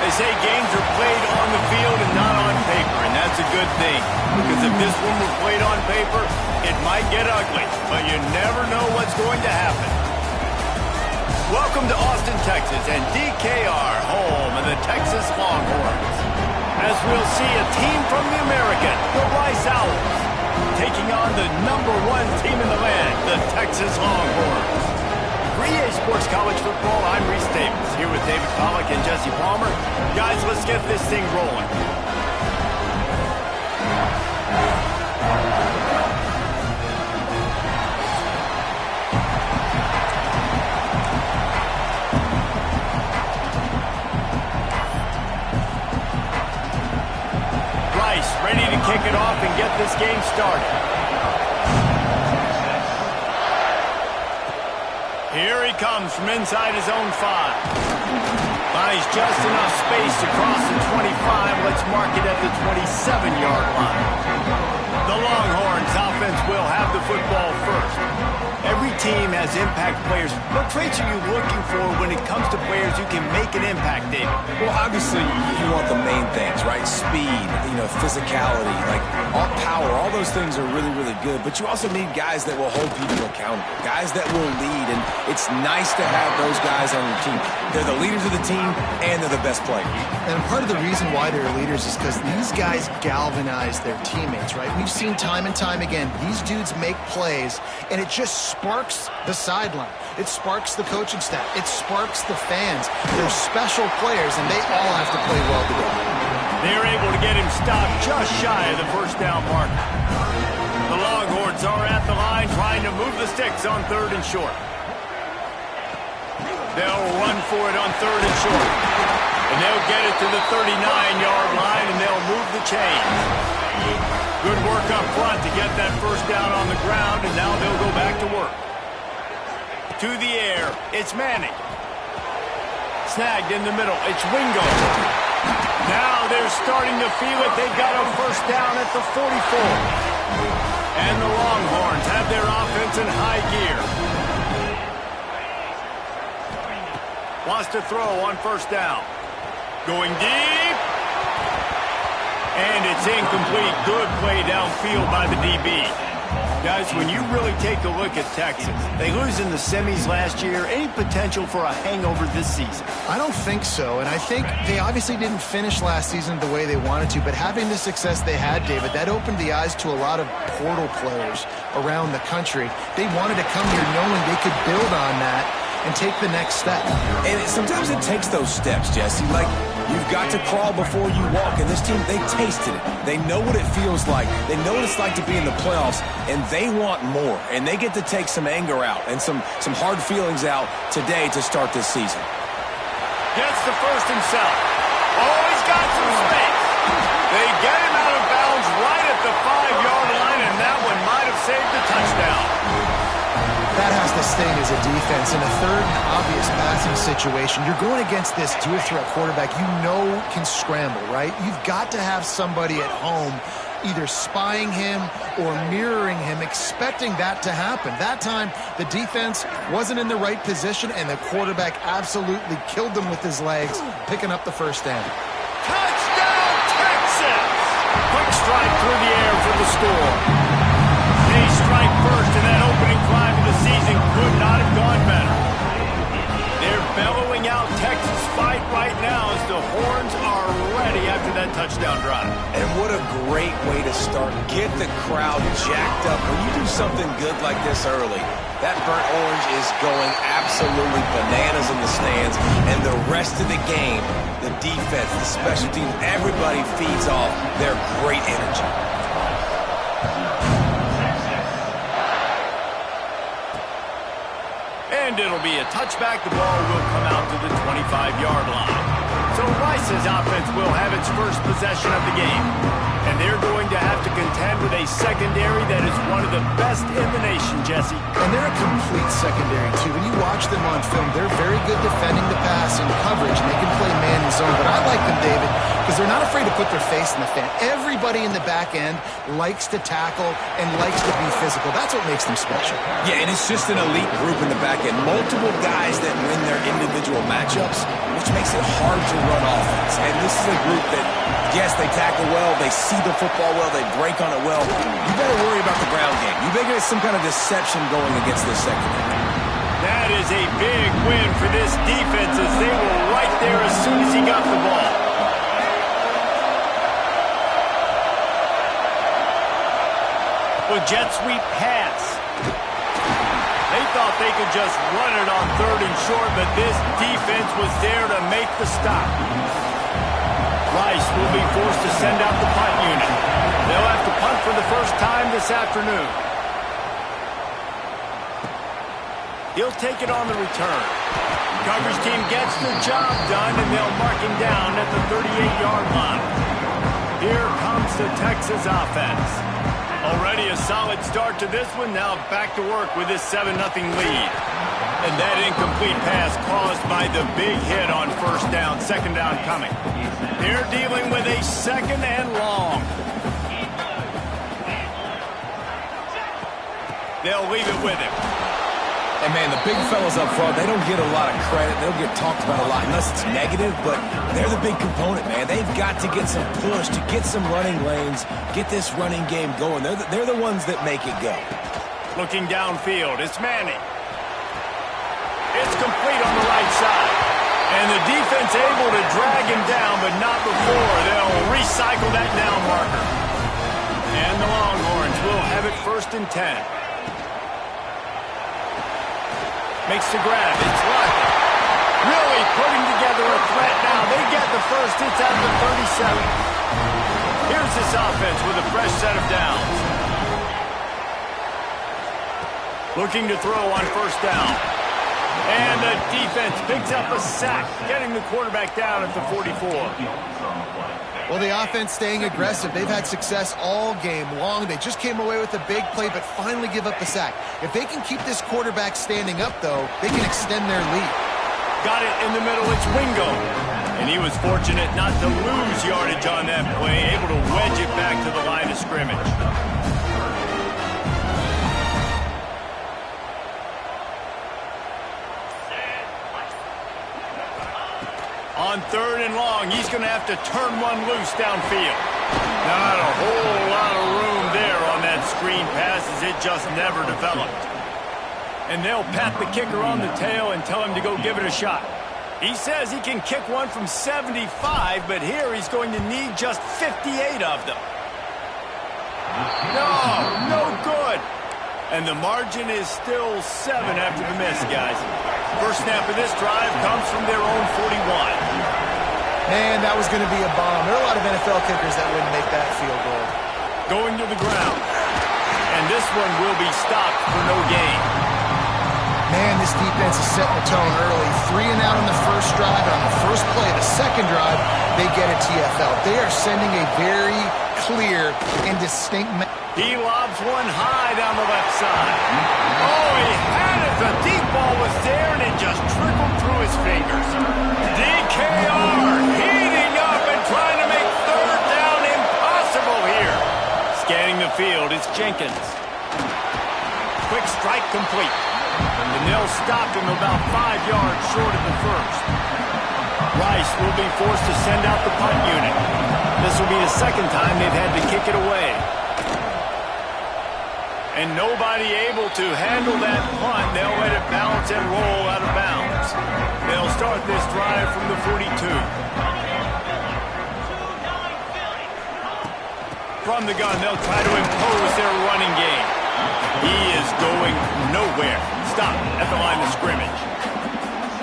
They say games are played on the field and not on paper, and that's a good thing. Because if this one were played on paper, it might get ugly, but you never know what's going to happen. Welcome to Austin, Texas, and DKR, home of the Texas Longhorns. As we'll see a team from the American, the Rice Owls, taking on the #1 team in the land, the Texas Longhorns. For EA Sports College Football, I'm Reese Davis, here with David Pollack and Jesse Palmer. Guys, let's get this thing rolling. Rice ready to kick it off and get this game started. Here he comes from inside his own 5. Buys just enough space to cross the 25. Let's mark it at the 27-yard line. The Longhorns offense will have the football first. Every team has impact players. What traits are you looking for when it comes to players who can make an impact, David? Well, obviously, you want the main things, right? Speed, physicality, like all power, all those things are really, really good. But you also need guys that will hold people accountable, guys that will lead. And it's nice to have those guys on your team. They're the leaders of the team, and they're the best players. And part of the reason why they're leaders is because these guys galvanize their teammates, right? We've seen time and time again, these dudes make plays, and it just sparks the sideline. It sparks the coaching staff. It sparks the fans. They're special players, and they all have to play well together. They're able to get him stopped just shy of the first down mark. The Longhorns are at the line trying to move the sticks on 3rd and short. They'll run for it on 3rd and short. And they'll get it to the 39-yard line, and they'll move the chains. Good work up front to get that first down on the ground, and now they'll go back to work. To the air, it's Manning. Snagged in the middle, it's Wingo. Now they're starting to feel it. They've got a first down at the 44. And the Longhorns have their offense in high gear. Wants to throw on first down. Going deep. And it's incomplete. Good play downfield by the DB. Guys, when you really take a look at Texas, they lose in the semis last year. Any potential for a hangover this season? I don't think so, and I think they obviously didn't finish last season the way they wanted to, but having the success they had, David, that opened the eyes to a lot of portal players around the country. They wanted to come here knowing they could build on that and take the next step. And sometimes it takes those steps, Jesse. Like, you've got to crawl before you walk. And this team, they tasted it. They know what it feels like. They know what it's like to be in the playoffs, and they want more. And they get to take some anger out and some hard feelings out today to start this season. Gets the first himself. Oh, he's got some space. They get him out of bounds right at the 5-yard line, and that one might have saved the touchdown. That has to sting as a defense. In a third and obvious passing situation, you're going against this dual-threat quarterback you know can scramble, right? You've got to have somebody at home either spying him or mirroring him, expecting that to happen. That time, the defense wasn't in the right position, and the quarterback absolutely killed them with his legs, picking up the first down. Touchdown, Texas! Quick strike through the air for the score. They strike first, and that opening drive of the season could not have gone better. They're bellowing out Texas fight right now as the Horns are ready after that touchdown drive. And what a great way to start. Get the crowd jacked up. When you do something good like this early, that burnt orange is going absolutely bananas in the stands. And the rest of the game, the defense, the special teams, everybody feeds off their great energy. And it'll be a touchback. The ball will come out to the 25-yard line. So Rice's offense will have its first possession of the game. And they're going to have to contend with a secondary that is one of the best in the nation, Jesse. And they're a complete secondary, too. When you watch them on film, they're very good defending the pass and coverage, and they can play man and zone. But I like them, David, because they're not afraid to put their face in the fan. Everybody in the back end likes to tackle and likes to be physical. That's what makes them special. Yeah, and it's just an elite group in the back end. Multiple guys that win their individual matchups, which which makes it hard to run offense. And this is a group that, yes, they tackle well, they see the football well, they break on it well. You better worry about the ground game. You better get some kind of deception going against this secondary. That is a big win for this defense as they were right there as soon as he got the ball. Well, jet sweep pass. They thought they could just run it on 3rd and short, but this defense was there to make the stop. Rice will be forced to send out the punt unit. They'll have to punt for the first time this afternoon. He'll take it on the return. Coverage team gets the job done, and they'll mark him down at the 38-yard line. Here comes the Texas offense. Already a solid start to this one. Now back to work with this 7-0 lead. And that incomplete pass caused by the big hit on 1st down, 2nd down coming. They're dealing with a 2nd and long. They'll leave it with him. And, man, the big fellas up front, they don't get a lot of credit. They don't get talked about a lot unless it's negative, but they're the big component, man. They've got to get some push, to get some running lanes, get this running game going. They're the ones that make it go. Looking downfield, it's Manning. It's complete on the right side. And the defense able to drag him down, but not before. They'll recycle that down marker. And the Longhorns will have it 1st and 10. Makes the grab. It's lucky. Really putting together a threat now. They get the first. It's at the 37. Here's this offense with a fresh set of downs. Looking to throw on 1st down. And the defense picks up a sack, getting the quarterback down at the 44. Well, the offense staying aggressive. They've had success all game long. They just came away with a big play, but finally give up the sack. If they can keep this quarterback standing up, though, they can extend their lead. Got it in the middle. It's Wingo. And he was fortunate not to lose yardage on that play, able to wedge it back to the line of scrimmage. On 3rd and long, he's going to have to turn one loose downfield. Not a whole lot of room there on that screen pass as it just never developed. And they'll pat the kicker on the tail and tell him to go give it a shot. He says he can kick one from 75, but here he's going to need just 58 of them. No good. And the margin is still 7 after the miss, guys. First snap of this drive comes from their own 41. Man, that was going to be a bomb. There are a lot of NFL kickers that wouldn't make that field goal. Going to the ground. And this one will be stopped for no gain. Man, this defense is setting the tone early. 3 and out on the first drive. On the first play, the second drive, they get a TFL. They are sending a very clear and distinct message. He lobs one high down the left side. Oh, he had it. The deep ball was there, and it just trickled through his fingers. DKR heating up and trying to make 3rd down impossible here. Scanning the field, it's Jenkins. Quick strike complete. And they'll stop him about 5 yards short of the first. Rice will be forced to send out the punt unit. This will be the 2nd time they've had to kick it away. And nobody able to handle that punt. They'll let it bounce and roll out of bounds. They'll start this drive from the 42. From the gun, they'll try to impose their running game. He is going nowhere. Stop at the line of scrimmage.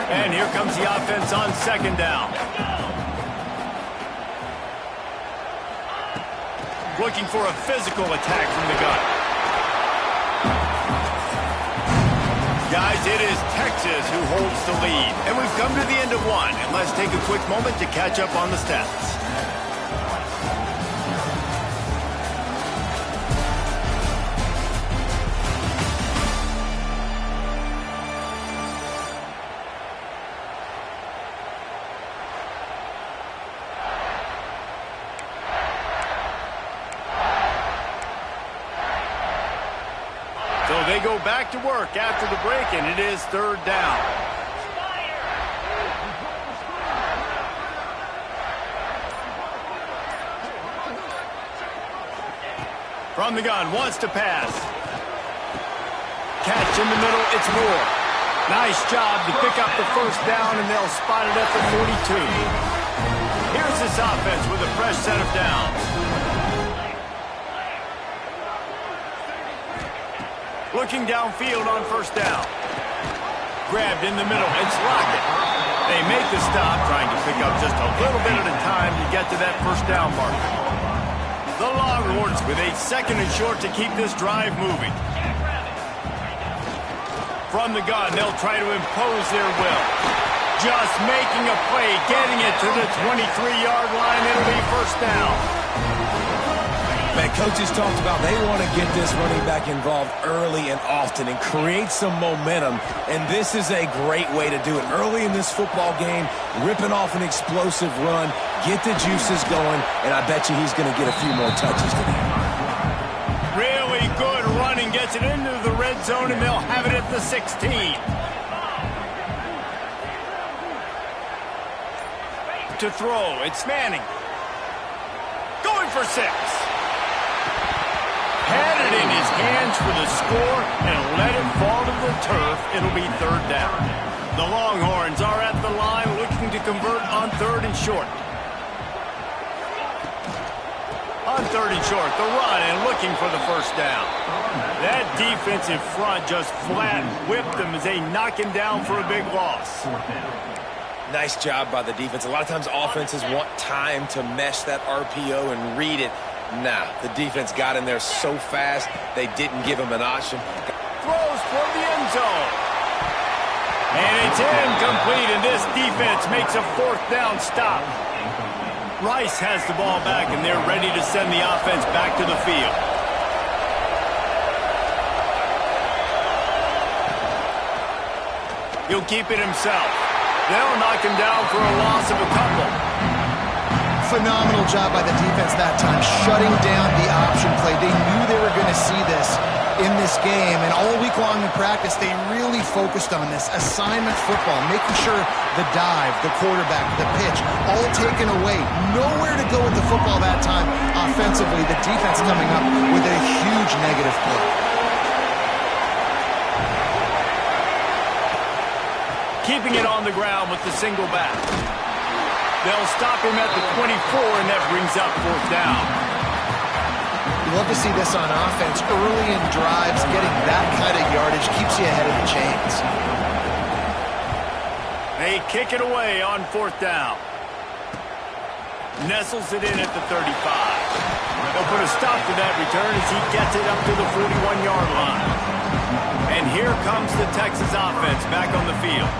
And here comes the offense on 2nd down. Looking for a physical attack from the gun. Guys, it is Texas who holds the lead. And we've come to the end of one. And let's take a quick moment to catch up on the stats. So they go back to work after the break, and it is 3rd down. From the gun, wants to pass. Catch in the middle, it's Moore. Nice job to pick up the first down, and they'll spot it at the 42. Here's this offense with a fresh set of downs. Looking downfield on first down. Grabbed in the middle, it's Lockett. They make the stop, trying to pick up just a little bit at a time to get to that first down marker. The Longhorns with a 2nd and short to keep this drive moving. From the gun, they'll try to impose their will. Just making a play, getting it to the 23-yard line. It'll be first down. Man, coaches talked about they want to get this running back involved early and often and create some momentum, and this is a great way to do it. Early in this football game, ripping off an explosive run, get the juices going, and I bet you he's going to get a few more touches today. Really good running, gets it into the red zone, and they'll have it at the 16. To throw, it's Manning. Going for 6. Had it in his hands for the score and let it fall to the turf. It'll be 3rd down. The Longhorns are at the line looking to convert on 3rd and short. On 3rd and short, the run and looking for the first down. That defensive front just flat whipped them as they knock him down for a big loss. Nice job by the defense. A lot of times offenses want time to mesh that RPO and read it. Nah, the defense got in there so fast, they didn't give him an option. Throws for the end zone. And it's incomplete, and this defense makes a 4th down stop. Rice has the ball back, and they're ready to send the offense back to the field. He'll keep it himself. They'll knock him down for a loss of a couple. Phenomenal job by the defense that time, shutting down the option play. They knew they were going to see this in this game, and all week long in practice, they really focused on this assignment football, making sure the dive, the quarterback, the pitch, all taken away. Nowhere to go with the football that time offensively. The defense coming up with a huge negative play. Keeping it on the ground with the single back. They'll stop him at the 24, and that brings up 4th down. You love to see this on offense. Early in drives, getting that kind of yardage keeps you ahead of the chains. They kick it away on 4th down. Nestles it in at the 35. They'll put a stop to that return as he gets it up to the 41-yard line. And here comes the Texas offense back on the field.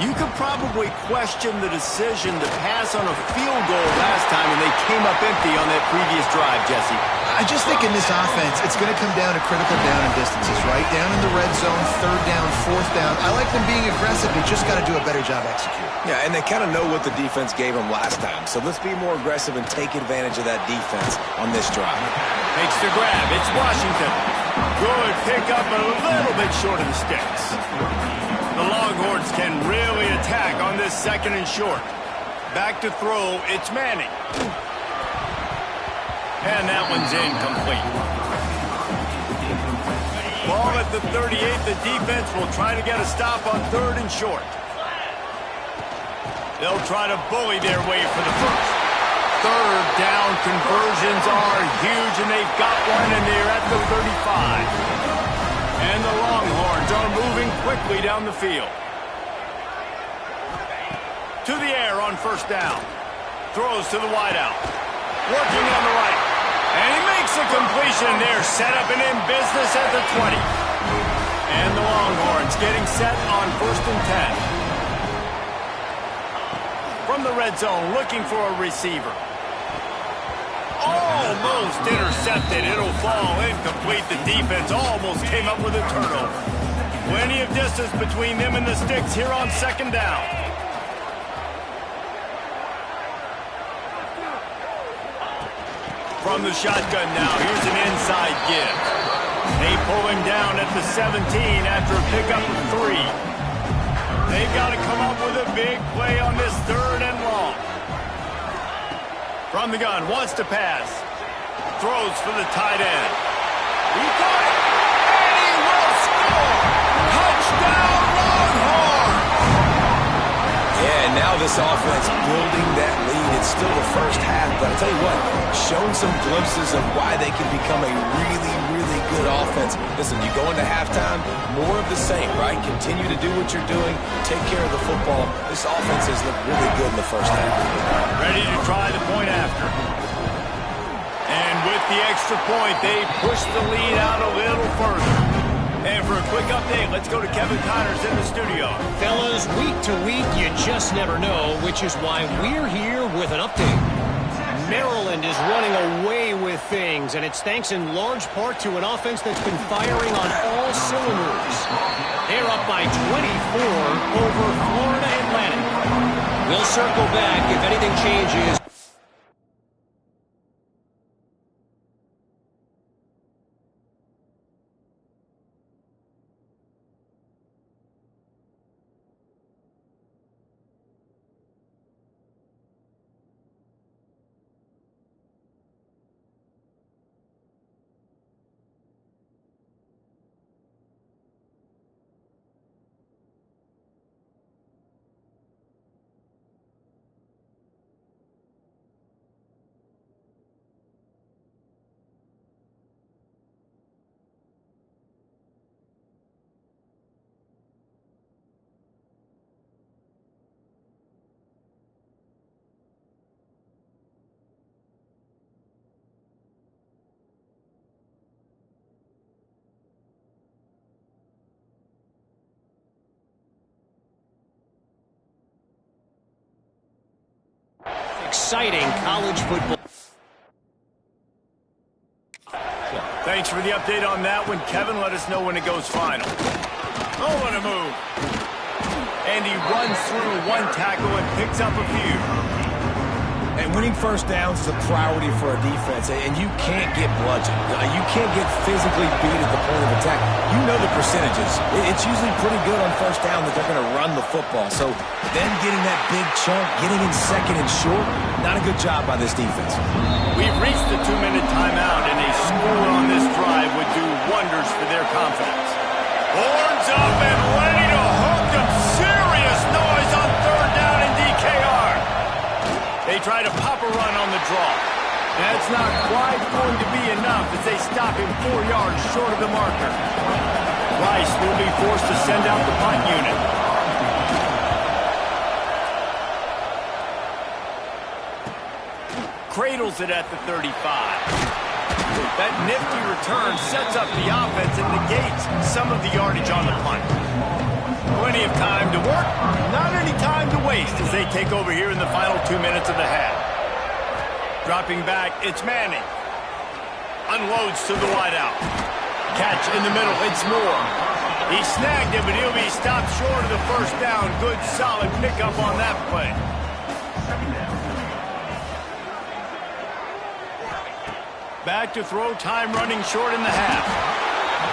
You could probably question the decision to pass on a field goal last time, and they came up empty on that previous drive, Jesse. I just think in this offense, it's going to come down to critical down and distances, right? Down in the red zone, 3rd down, 4th down. I like them being aggressive. They just got to do a better job executing. Yeah, and they kind of know what the defense gave them last time. So let's be more aggressive and take advantage of that defense on this drive. Makes the grab. It's Washington. Good pickup, but a little bit short of the sticks. The Longhorns can really attack on this 2nd and short. Back to throw, it's Manning. And that one's incomplete. Ball at the 38, the defense will try to get a stop on 3rd and short. They'll try to bully their way for the first. 3rd down conversions are huge, and they've got one, and they're at the 35. And the Longhorns are moving quickly down the field. To the air on 1st down. Throws to the wideout. Working on the right. And he makes a completion. They're set up and in business at the 20. And the Longhorns getting set on 1st and 10. From the red zone, looking for a receiver. Almost intercepted. It'll fall incomplete. The defense almost came up with a turnover. Plenty of distance between them and the sticks here on 2nd down. From the shotgun now, here's an inside give. They pull him down at the 17 after a pickup of 3. They've got to come up with a big play on this 3rd and long. From the gun, wants to pass. Throws for the tight end. He got it, and he will score. Touchdown, Longhorns! Yeah, and now this offense building that lead. It's still the first half, but I'll tell you what, showing some glimpses of why they can become a really, really good offense. Listen, you go into halftime, more of the same, right? Continue to do what you're doing, take care of the football. This offense has looked really good in the first half. Ready to try the point after. And with the extra point, they push the lead out a little further. And for a quick update, let's go to Kevin Connors in the studio. Fellas, week to week, you just never know, which is why we're here with an update. Maryland is running away with things, and it's thanks in large part to an offense that's been firing on all cylinders. They're up by 24 over Florida Atlantic. We'll circle back if anything changes. Exciting college football. Thanks for the update on that one, Kevin. Let us know when it goes final. Oh, what a move. And he runs through one tackle and picks up a few. And winning first downs is a priority for a defense, and you can't get bludgeoned. You can't get physically beat at the point of attack. You know the percentages. It's usually pretty good on first down that they're going to run the football. So then getting that big chunk, getting in second and short, not a good job by this defense. We've reached the 2-minute timeout, and a score on this drive would do wonders for their confidence. Horns up and ready to hook them. Serious noise on third down in DKR. They try to pop a run on the draw. That's not quite going to be enough as they stop him 4 yards short of the marker. Rice will be forced to send out the punt unit. Cradles it at the 35. That nifty return sets up the offense and negates some of the yardage on the punt. Plenty of time to work, not any time to waste as they take over here in the final 2 minutes of the half. Dropping back, it's Manning. Unloads to the wideout. Catch in the middle, it's Moore. He snagged it, but he'll be stopped short of the first down. Good, solid pickup on that play. Back to throw, time running short in the half.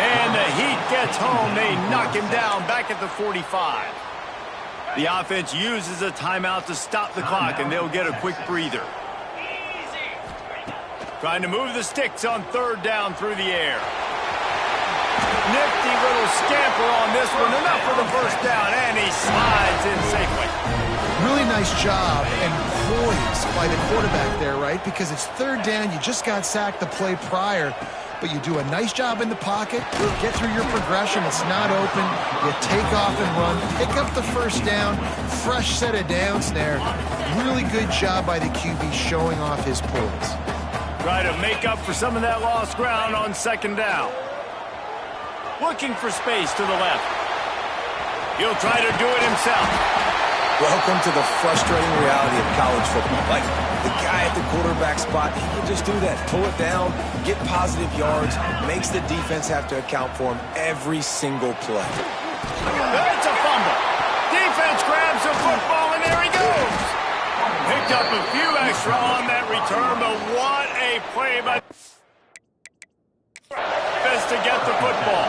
And the heat gets home. They knock him down back at the 45. The offense uses a timeout to stop the clock, and they'll get a quick breather. Trying to move the sticks on third down through the air. Nifty little scamper on this one. Enough for the first down, and he slides in safely. Really nice job and poise by the quarterback there, right? Because it's third down. You just got sacked the play prior, but you do a nice job in the pocket. Get through your progression. It's not open. You take off and run. Pick up the first down. Fresh set of downs there. Really good job by the QB showing off his poise. Try to make up for some of that lost ground on second down. Looking for space to the left. He'll try to do it himself. Welcome to the frustrating reality of college football. Like, the guy at the quarterback spot, he can just do that. Pull it down, get positive yards, makes the defense have to account for him every single play. That's a fumble. Defense grabs the football, and there he goes. Picked up a few extra on that return, but what a play by defense to get the football.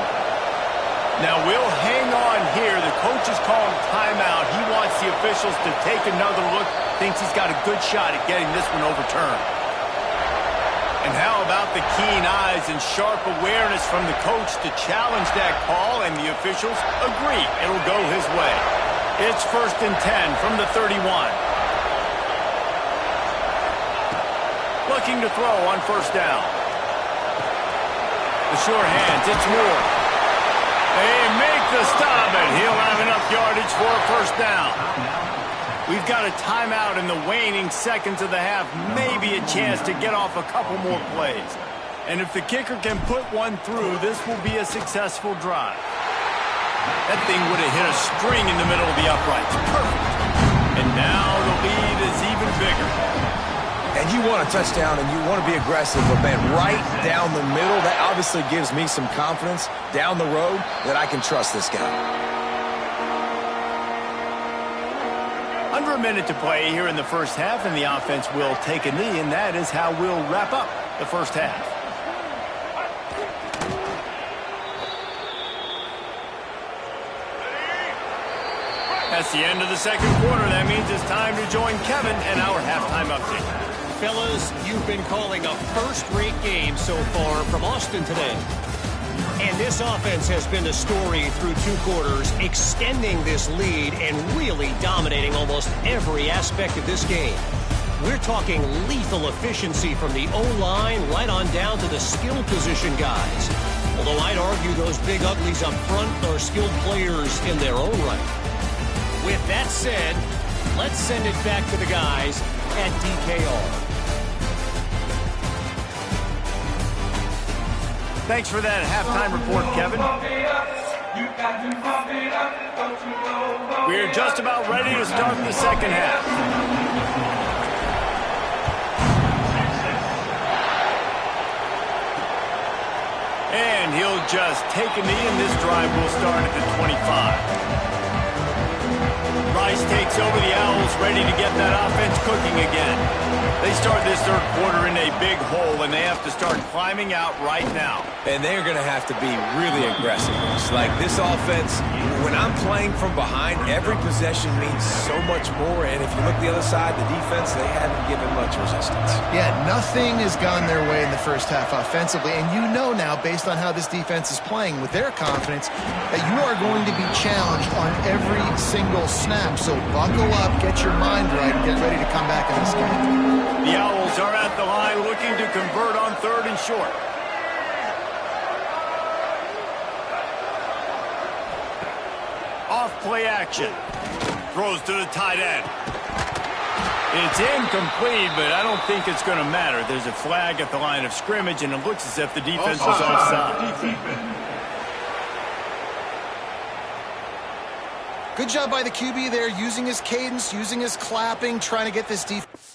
Now we'll hang on here. The coach is calling timeout. He wants the officials to take another look. Thinks he's got a good shot at getting this one overturned. And how about the keen eyes and sharp awareness from the coach to challenge that call, and the officials agree it'll go his way. It's 1st and 10 from the 31. Looking to throw on 1st down. The sure hands, it's Moore. They make the stop, and he'll have enough yardage for a 1st down. We've got a timeout in the waning seconds of the half, maybe a chance to get off a couple more plays. And if the kicker can put one through, this will be a successful drive. That thing would have hit a string in the middle of the uprights. Perfect. And now the lead is even bigger. And you want a touchdown and you want to be aggressive, but man, right down the middle, that obviously gives me some confidence down the road that I can trust this guy. Under a minute to play here in the 1st half, and the offense will take a knee, and that is how we'll wrap up the 1st half. That's the end of the 2nd quarter. That means it's time to join Kevin and our halftime update. Fellas, you've been calling a first-rate game so far from Austin today. And this offense has been the story through 2 quarters, extending this lead and really dominating almost every aspect of this game. We're talking lethal efficiency from the O-line right on down to the skill position guys. Although I'd argue those big uglies up front are skilled players in their own right. With that said, let's send it back to the guys at DKR. Thanks for that halftime report, Kevin. We're just about ready to start the 2nd half. And he'll just take a knee, and this drive will start at the 25. Rice takes over the Owls, ready to get that offense cooking again. They start this 3rd quarter in a big hole, and they have to start climbing out right now. And they're going to have to be really aggressive. Like this offense, when I'm playing from behind, every possession means so much more. And if you look the other side, the defense, they haven't given much resistance. Yeah, nothing has gone their way in the 1st half offensively. And you know now, based on how this defense is playing with their confidence, that you are going to be challenged on every single snap. So buckle up, get your mind right, and get ready to come back in this game. The Owls are at the line looking to convert on 3rd and short. Off play action. Throws to the tight end. It's incomplete, but I don't think it's going to matter. There's a flag at the line of scrimmage, and it looks as if the defense is offside. Good job by the QB there, using his cadence, using his clapping, trying to get this defense.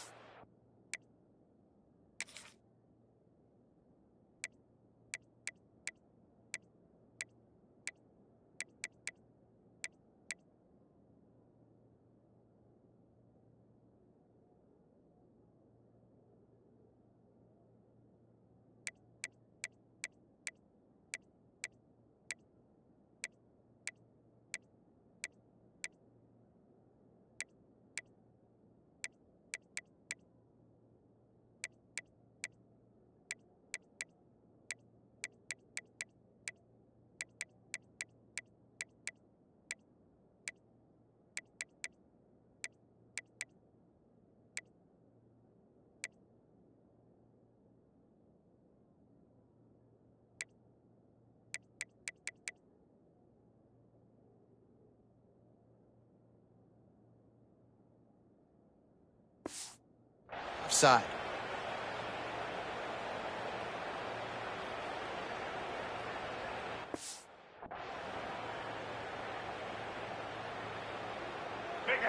Offside.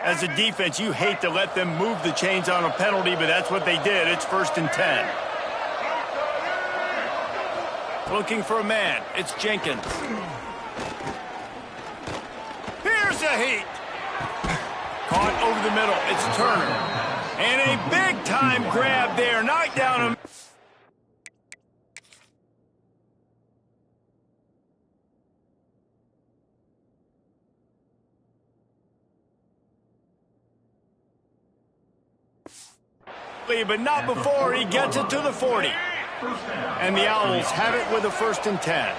As a defense, you hate to let them move the chains on a penalty, but that's what they did. It's 1st and 10. Looking for a man. It's Jenkins. Here's a heat. Caught over the middle. It's Turner. And a big-time grab there. Knocked down him. But not before he gets it to the 40. And the Owls have it with a 1st and 10.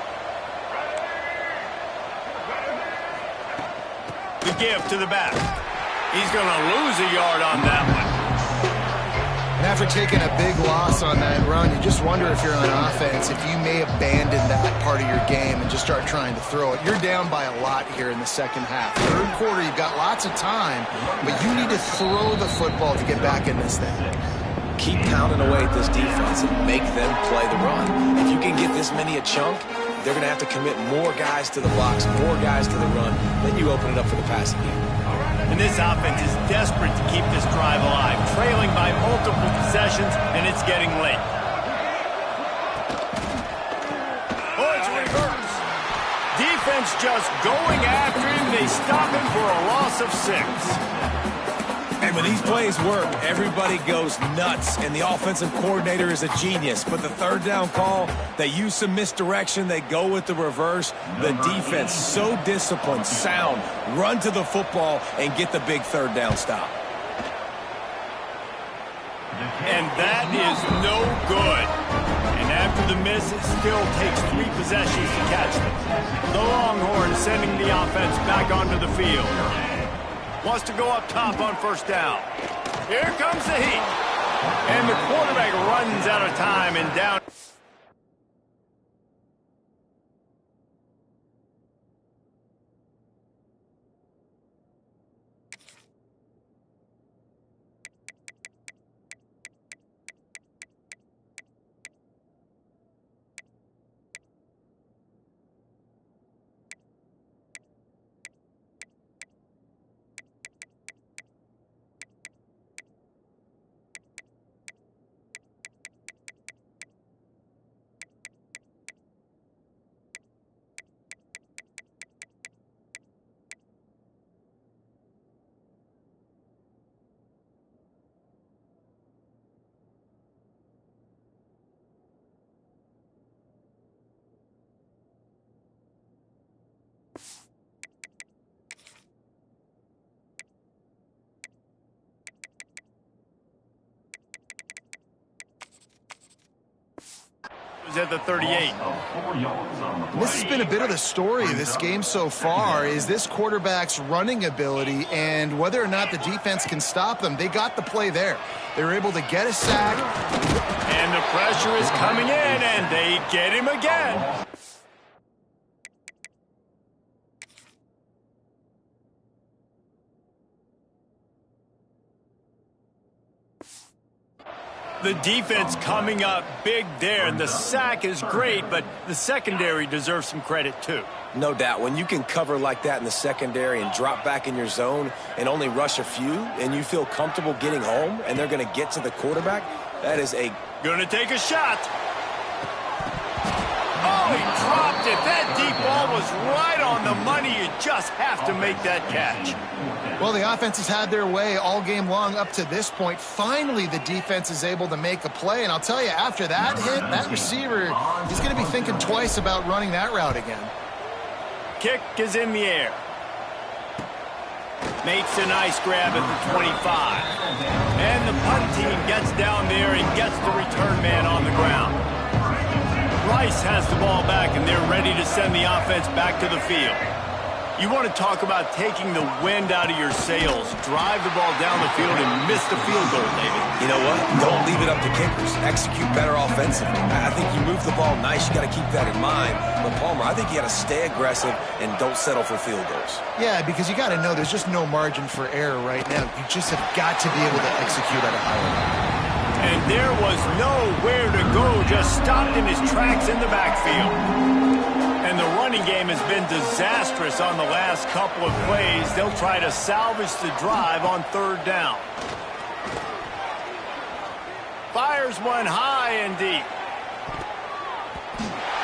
The give to the back. He's going to lose a yard on that one. And after taking a big loss on that run, you just wonder if you're on offense, if you may abandon that part of your game and just start trying to throw it. You're down by a lot here in the second half. Third quarter, you've got lots of time, but you need to throw the football to get back in this thing. Keep pounding away at this defense and make them play the run. If you can get this many a chunk, they're going to have to commit more guys to the blocks, more guys to the run. Then you open it up for the passing game. And this offense is desperate to keep this drive alive, trailing by multiple possessions, and it's getting late. Oh, it's reverse. Defense just going after him. They stop him for a loss of 6. And when these plays work, everybody goes nuts, and the offensive coordinator is a genius. But the 3rd down call, they use some misdirection. They go with the reverse. The defense, so disciplined, sound, run to the football and get the big 3rd down stop. And that is no good. And after the miss, it still takes 3 possessions to catch them. The Longhorns sending the offense back onto the field. Wants to go up top on 1st down. Here comes the heat. And the quarterback runs out of time and down. At the 38. This has been a bit of the story of this game so far, is this quarterback's running ability and whether or not the defense can stop them. They got the play there. They were able to get a sack. And the pressure is coming in, and they get him again. The defense coming up big there, and the sack is great, but the secondary deserves some credit too. No doubt. When you can cover like that in the secondary and drop back in your zone and only rush a few, and you feel comfortable getting home, and they're going to get to the quarterback, that is a... Going to take a shot. Oh, he dropped it. That deep ball was right on the money. You just have to make that catch. Well, the offense has had their way all game long up to this point. Finally, the defense is able to make a play. And I'll tell you, after that hit, that receiver, he's going to be thinking twice about running that route again. Kick is in the air. Makes a nice grab at the 25. And the punt team gets down there and gets the return man on the ground. Rice has the ball back, and they're ready to send the offense back to the field. You want to talk about taking the wind out of your sails. Drive the ball down the field and miss the field goal, David. You know what? Don't leave it up to kickers. Execute better offensively. I think you move the ball nice. You got to keep that in mind. But, Palmer, I think you got to stay aggressive and don't settle for field goals. Yeah, because you got to know there's just no margin for error right now. You just have got to be able to execute at a high level. And there was nowhere to go, just stopped in his tracks in the backfield. And the running game has been disastrous on the last couple of plays. They'll try to salvage the drive on 3rd down. Fires one high and deep.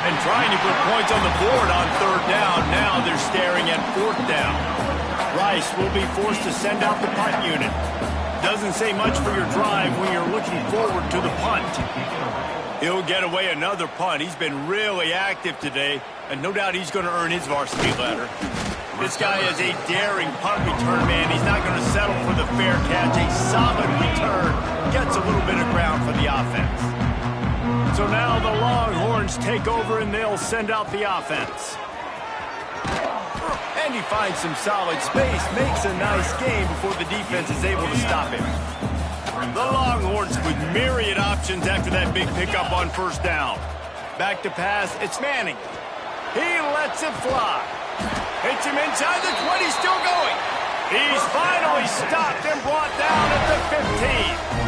And trying to put points on the board on 3rd down. Now they're staring at 4th down. Rice will be forced to send out the punt unit. Doesn't say much for your drive when you're looking forward to the punt. He'll get away another punt. He's been really active today, and no doubt he's going to earn his varsity letter. This guy is a daring punt return man. He's not going to settle for the fair catch. A solid return. Gets a little bit of ground for the offense. So now the Longhorns take over and they'll send out the offense. And he finds some solid space, makes a nice game before the defense is able to stop him. The Longhorns with myriad options after that big pickup on first down. Back to pass, it's Manning. He lets it fly. Hits him inside the 20, still going. He's finally stopped and brought down at the 15.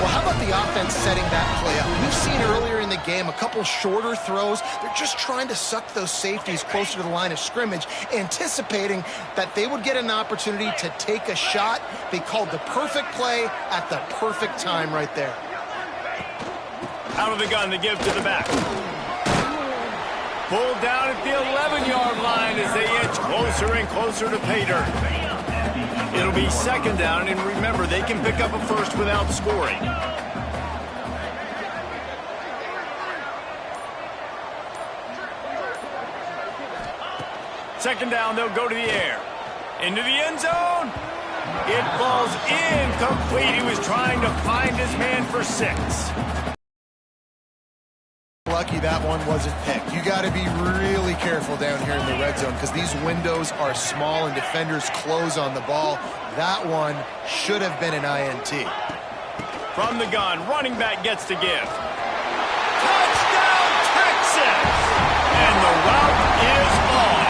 Well, how about the offense setting that play up? We've seen earlier in the game a couple shorter throws. They're just trying to suck those safeties closer to the line of scrimmage, anticipating that they would get an opportunity to take a shot. They called the perfect play at the perfect time right there. Out of the gun to give to the back. Pulled down at the 11-yard line as they inch closer and closer to pay dirt. It'll be second down, and remember, they can pick up a first without scoring. Second down, they'll go to the air. Into the end zone. It falls incomplete. He was trying to find his man for 6. Lucky that one wasn't picked. You got to be really careful down here in the red zone because these windows are small and defenders close on the ball. That one should have been an INT. From the gun, running back gets to give. Touchdown, Texas! And the route is on.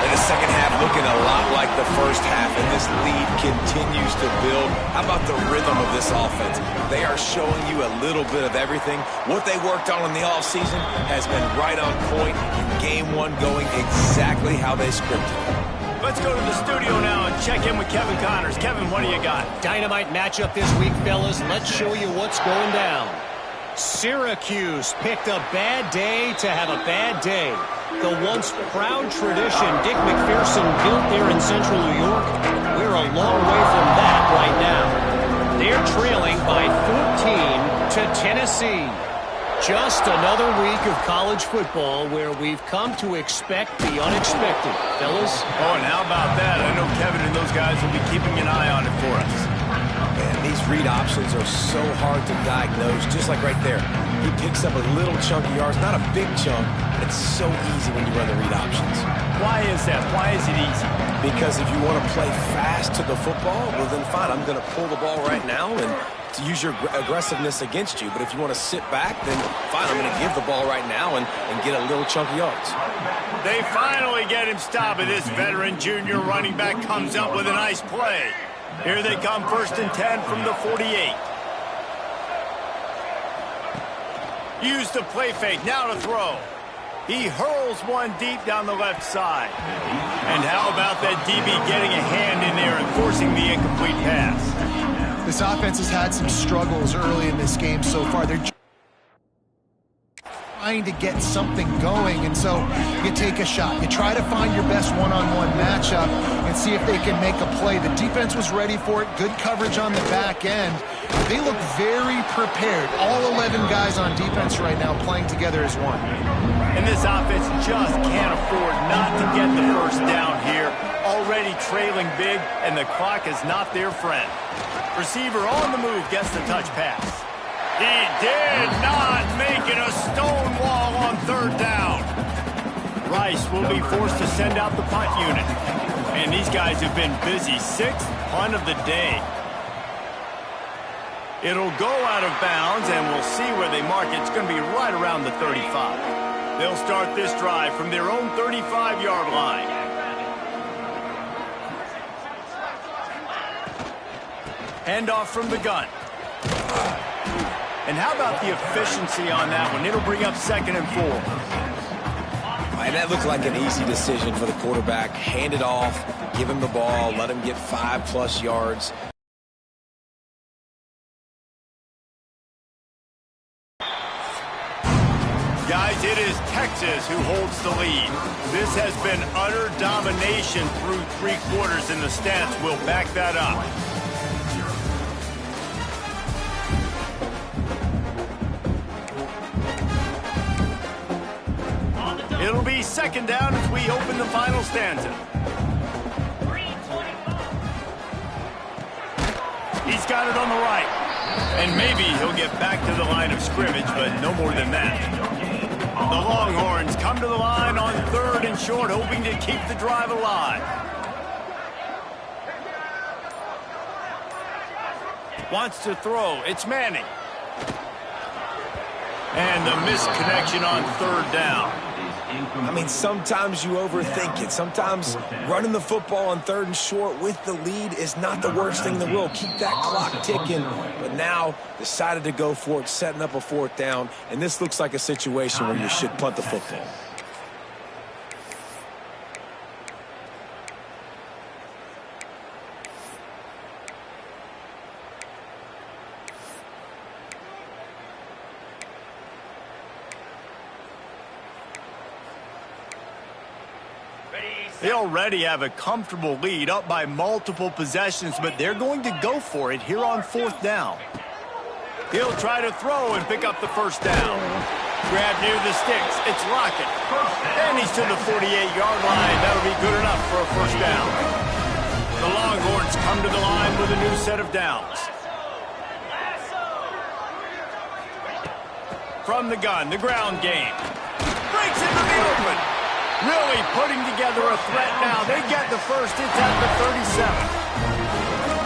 In the second half, looking a lot like the first half, and this lead continues to build. How about the rhythm of this offense? They are showing you a little bit of everything. What they worked on in the offseason has been right on point, and game one going exactly how they scripted. Let's go to the studio now and check in with Kevin Connors. Kevin, what do you got? Dynamite matchup this week, fellas. Let's show you what's going down. Syracuse picked a bad day to have a bad day. The once proud tradition Dick McPherson built there in central New York, we're a long way from that right now. They're trailing by 14 to Tennessee. Just another week of college football where we've come to expect the unexpected, fellas. Oh, and how about that? I know Kevin and those guys will be keeping an eye on it for us. And these read options are so hard to diagnose, just like right there. He picks up a little chunk of yards, not a big chunk, but it's so easy when you run the read options. Why is that? Why is it easy? Because if you want to play fast to the football, well then fine, I'm going to pull the ball right now and to use your aggressiveness against you. But if you want to sit back, then fine, I'm going to give the ball right now and get a little chunk of yards. They finally get him stopped, and this veteran junior running back comes up with a nice play. Here they come, 1st and 10 from the 48. Use the play fake, now to throw. He hurls one deep down the left side. And how about that DB getting a hand in there and forcing the incomplete pass? This offense has had some struggles early in this game so far. They're trying to get something going, and so you take a shot. You try to find your best one-on-one matchup and see if they can make a play. The defense was ready for it. Good coverage on the back end. They look very prepared. All 11 guys on defense right now playing together as one. And this offense just can't afford not to get the first down here. Already trailing big, and the clock is not their friend. Receiver on the move gets the touch pass. He did not make it a stone wall on 3rd down. Rice will be forced to send out the punt unit. And these guys have been busy. 6th punt of the day. It'll go out of bounds, and we'll see where they mark it. It's going to be right around the 35. They'll start this drive from their own 35-yard line. Handoff from the gun. And how about the efficiency on that one? It'll bring up 2nd and 4. And that looked like an easy decision for the quarterback. Hand it off, give him the ball, let him get 5+ yards. Guys, it is Texas who holds the lead. This has been utter domination through 3 quarters, and the stats will back that up. It'll be 2nd down as we open the final stanza. He's got it on the right. And maybe he'll get back to the line of scrimmage, but no more than that. The Longhorns come to the line on 3rd and short, hoping to keep the drive alive. Wants to throw. It's Manning. And the missed connection on 3rd down. I mean, sometimes you overthink it. Sometimes running the football on 3rd and short with the lead is not the worst thing in the world. Keep that clock ticking. But now decided to go for it, setting up a 4th down. And this looks like a situation where you should punt the football. They already have a comfortable lead, up by multiple possessions, but they're going to go for it here on 4th down. He'll try to throw and pick up the 1st down. Grab near the sticks. It's Lockett. And he's to the 48-yard line. That'll be good enough for a 1st down. The Longhorns come to the line with a new set of downs. From the gun, the ground game. Breaks into the open. Really putting together a threat now. They get the 1st. It's at the 37.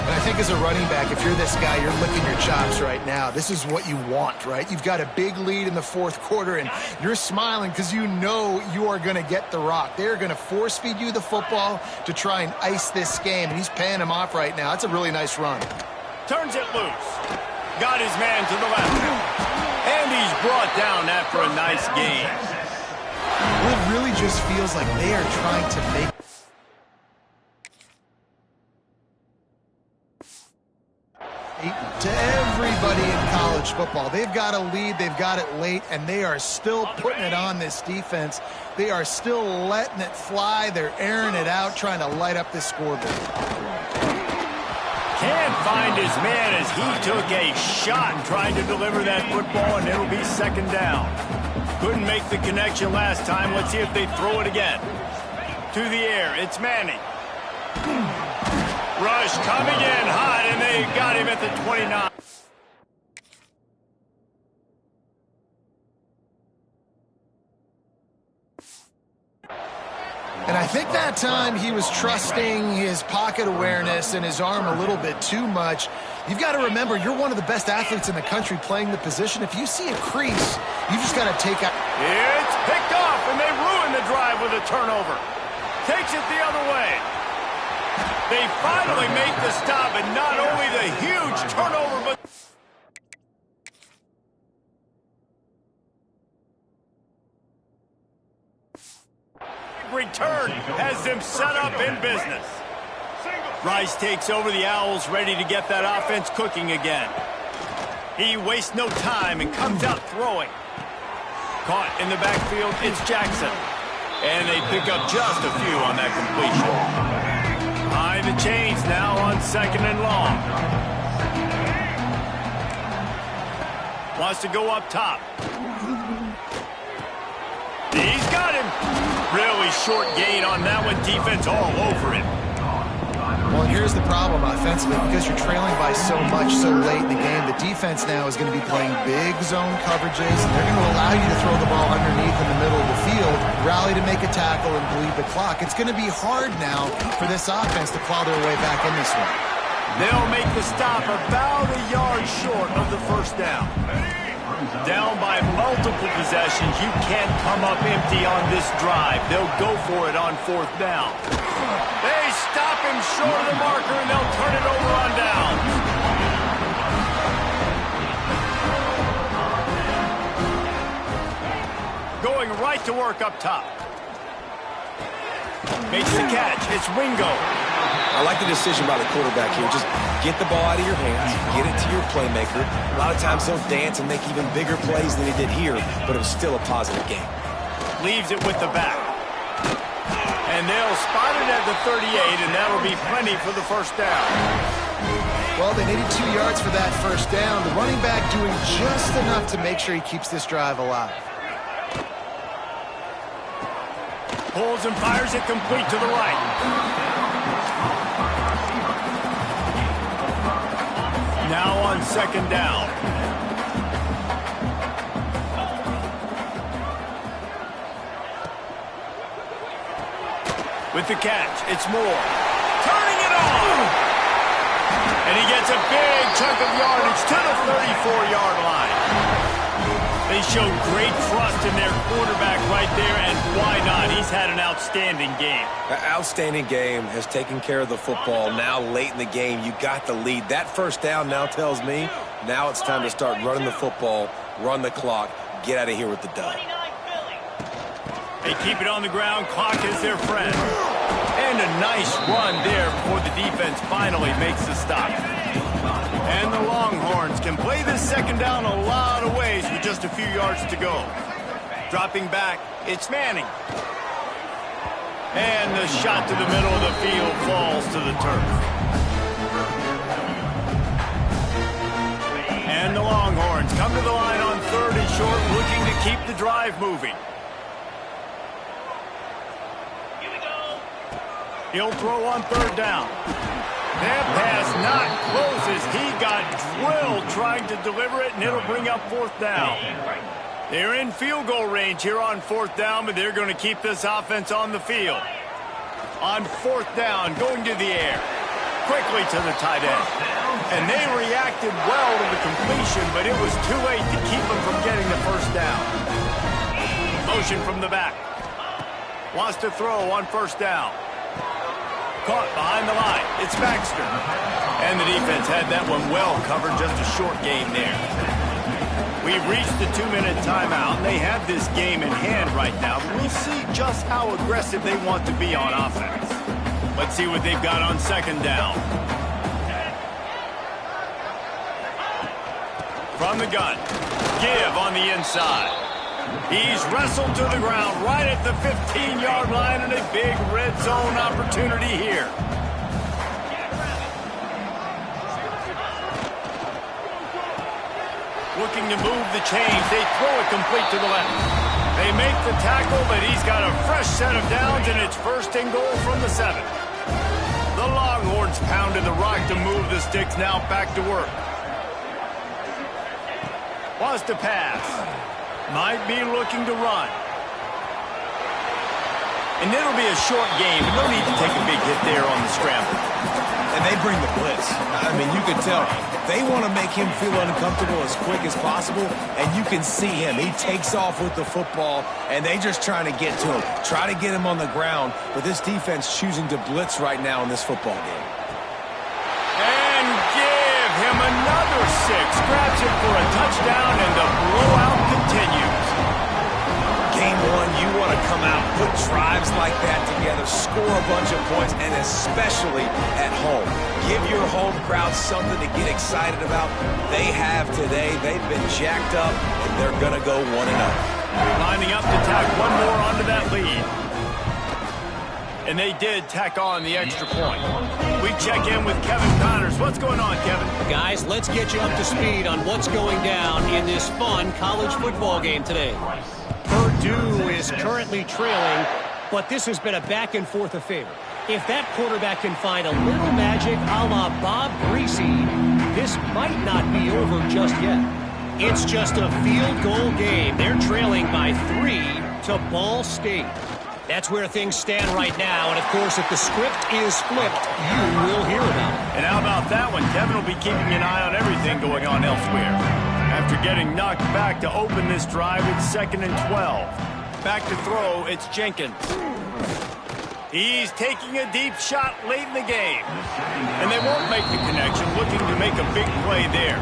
And I think as a running back, if you're this guy, you're licking your chops right now. This is what you want, right? You've got a big lead in the 4th quarter, and you're smiling because you know you are going to get the rock. They're going to force-feed you the football to try and ice this game, and he's paying him off right now. That's a really nice run. Turns it loose. Got his man to the left. And he's brought down after a nice gain. Well, it really just feels like they are trying to make to everybody in college football. They've got a lead, they've got it late, and they are still putting it on this defense. They are still letting it fly. They're airing it out, trying to light up this scoreboard. Can't find his man as he took a shot trying to deliver that football, and it'll be 2nd down. Couldn't make the connection last time. Let's see if they throw it again. To the air, it's Manning. Rush coming in hot, and they got him at the 29. And I think that time he was trusting his pocket awareness and his arm a little bit too much. You've got to remember, you're one of the best athletes in the country playing the position. If you see a crease, you just got to take out. It's picked off, and they ruin the drive with a turnover. Takes it the other way. They finally make the stop, and not only the huge turnover, but return has them set up in business. Rice takes over the Owls, ready to get that offense cooking again. He wastes no time and comes out throwing. Caught in the backfield, it's Jackson. And they pick up just a few on that completion. Behind the chains now on 2nd and long. Wants to go up top. He's got him. Really short gain on that one. Defense all over him. Well, and here's the problem offensively. Because you're trailing by so much so late in the game, the defense now is going to be playing big zone coverages, and they're going to allow you to throw the ball underneath in the middle of the field, rally to make a tackle, and bleed the clock. It's going to be hard now for this offense to claw their way back in this one. They'll make the stop about a yard short of the 1st down. Down by multiple possessions, you can't come up empty on this drive. They'll go for it on 4th down. They stop him short of the marker, and they'll turn it over on down. Going right to work up top. Makes the catch. It's Wingo. I like the decision by the quarterback here. Just get the ball out of your hands, get it to your playmaker. A lot of times they'll dance and make even bigger plays than he did here, but it was still a positive game. Leaves it with the back. And they'll spot it at the 38, and that'll be plenty for the 1st down. Well, they needed 2 yards for that 1st down. The running back doing just enough to make sure he keeps this drive alive. Pulls and fires it complete to the right. Now on on second down. With the catch, it's Moore. Turning it on! And he gets a big chunk of yardage to the 34-yard line. They showed great trust in their quarterback right there, and why not? He's had an outstanding game. An outstanding game, has taken care of the football. Now late in the game, you got the lead. That first down now tells me now it's time to start running the football, run the clock, get out of here with the dub. They keep it on the ground. Clock is their friend. And a nice run there before the defense finally makes the stop. And the Longhorns can play this second down a lot of ways with just a few yards to go. Dropping back, it's Manning. And the shot to the middle of the field falls to the turf. And the Longhorns come to the line on 3rd and short, looking to keep the drive moving. He'll throw on 3rd down. That pass not closes. He got drilled trying to deliver it, and it'll bring up 4th down. They're in field goal range here on 4th down, but they're going to keep this offense on the field. On 4th down, going to the air. Quickly to the tight end. And they reacted well to the completion, but it was too late to keep them from getting the 1st down. Motion from the back. Wants to throw on 1st down. Caught behind the line. It's Baxter. And the defense had that one well covered. Just a short game there. We've reached the 2-minute timeout, and they have this game in hand right now. But we'll see just how aggressive they want to be on offense. Let's see what they've got on 2nd down. From the gun. Give on the inside. He's wrestled to the ground right at the 15-yard line, and a big red zone opportunity here. Looking to move the chains. They throw it complete to the left. They make the tackle, but he's got a fresh set of downs, and it's 1st and goal from the 7. The Longhorns pounded the rock to move the sticks. Now back to work. Wants to pass. Might be looking to run. And it'll be a short game. No need to take a big hit there on the scramble. And they bring the blitz. I mean, you can tell. They want to make him feel uncomfortable as quick as possible, and you can see him. He takes off with the football, and they just trying to get to him. Try to get him on the ground, but this defense choosing to blitz right now in this football game. And give him another 6. Grabs it for a touchdown, and the blowout continues. Game 1, you want to come out, put drives like that together, score a bunch of points, and especially at home. Give your home crowd something to get excited about. They have today. They've been jacked up, and they're going to go 1-0. Lining up to tack one more onto that lead. And they did tack on the extra point. We check in with Kevin Connors. What's going on, Kevin? Guys, let's get you up to speed on what's going down in this fun college football game today. Purdue is currently trailing, but this has been a back-and-forth affair. If that quarterback can find a little magic a la Bob Greasy, this might not be over just yet. It's just a field goal game. They're trailing by 3 to Ball State. That's where things stand right now, and of course, if the script is flipped, you will hear about it. And how about that one? Kevin will be keeping an eye on everything going on elsewhere. After getting knocked back to open this drive, it's 2nd and 12. Back to throw, it's Jenkins. He's taking a deep shot late in the game. And they won't make the connection, looking to make a big play there.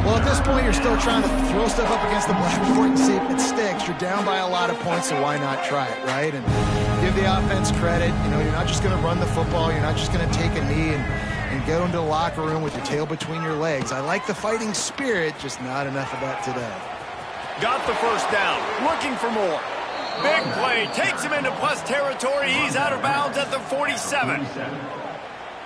Well, at this point, you're still trying to throw stuff up against the blackboard and see if it sticks. You're down by a lot of points, so why not try it, right? And give the offense credit. You know, you're not just going to run the football. You're not just going to take a knee and go into the locker room with your tail between your legs. I like the fighting spirit, just not enough of that today. Got the 1st down, looking for more. Big play, takes him into plus territory. He's out of bounds at the 47.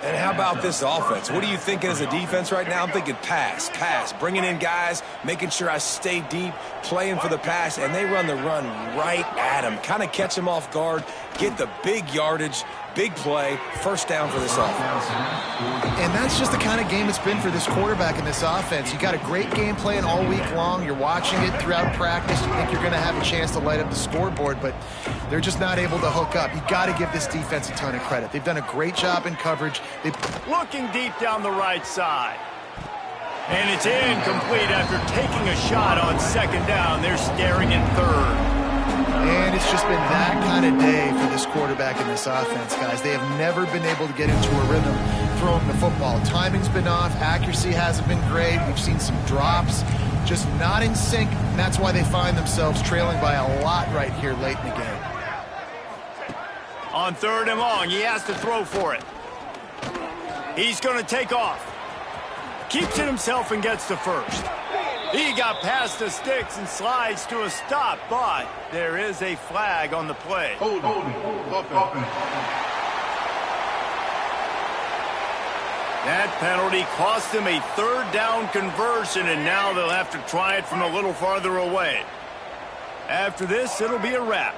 And how about this offense? What are you thinking as a defense right now? I'm thinking pass, bringing in guys, making sure I stay deep, playing for the pass, and they run the run right at him. Kind of catch him off guard, get the big yardage, big play, first down for this offense. And that's just the kind of game it's been for this quarterback in this offense. You got a great game plan all week long. You're watching it throughout practice. You think you're going to have a chance to light up the scoreboard, but they're just not able to hook up. You got to give this defense a ton of credit. They've done a great job in coverage. Looking deep down the right side. And it's incomplete after taking a shot on second down. They're staring in third. And it's just been that kind of day for this quarterback in this offense, guys. They have never been able to get into a rhythm throwing the football. Timing's been off. Accuracy hasn't been great. We've seen some drops. Just not in sync. And that's why they find themselves trailing by a lot right here late in the game. On third and long, he has to throw for it. He's going to take off. Keeps it himself and gets to first. He got past the sticks and slides to a stop, but there is a flag on the play. Hold on. That penalty cost them a third down conversion, and now they'll have to try it from a little farther away. After this, it'll be a wrap.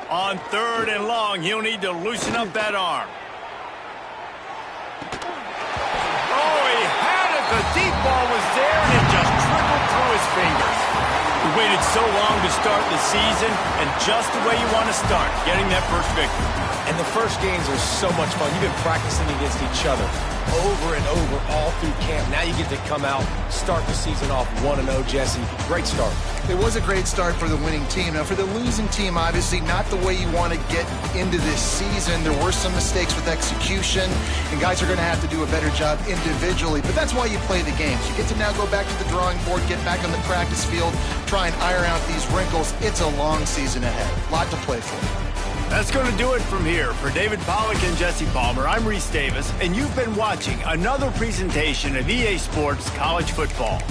On third and long, he'll need to loosen up that arm. The deep ball was there, and it just trickled through his fingers. We waited so long to start the season, and just the way you want to start, getting that first victory. And the first games are so much fun. You've been practicing against each other over and over all through camp. Now you get to come out, start the season off 1-0, Jesse. Great start. It was a great start for the winning team. Now, for the losing team, obviously not the way you want to get into this season. There were some mistakes with execution, and guys are going to have to do a better job individually. But that's why you play the games. You get to now go back to the drawing board, get back on the practice field, try and iron out these wrinkles. It's a long season ahead. A lot to play for. That's going to do it from here. For David Pollack and Jesse Palmer, I'm Reese Davis, and you've been watching another presentation of EA Sports College Football.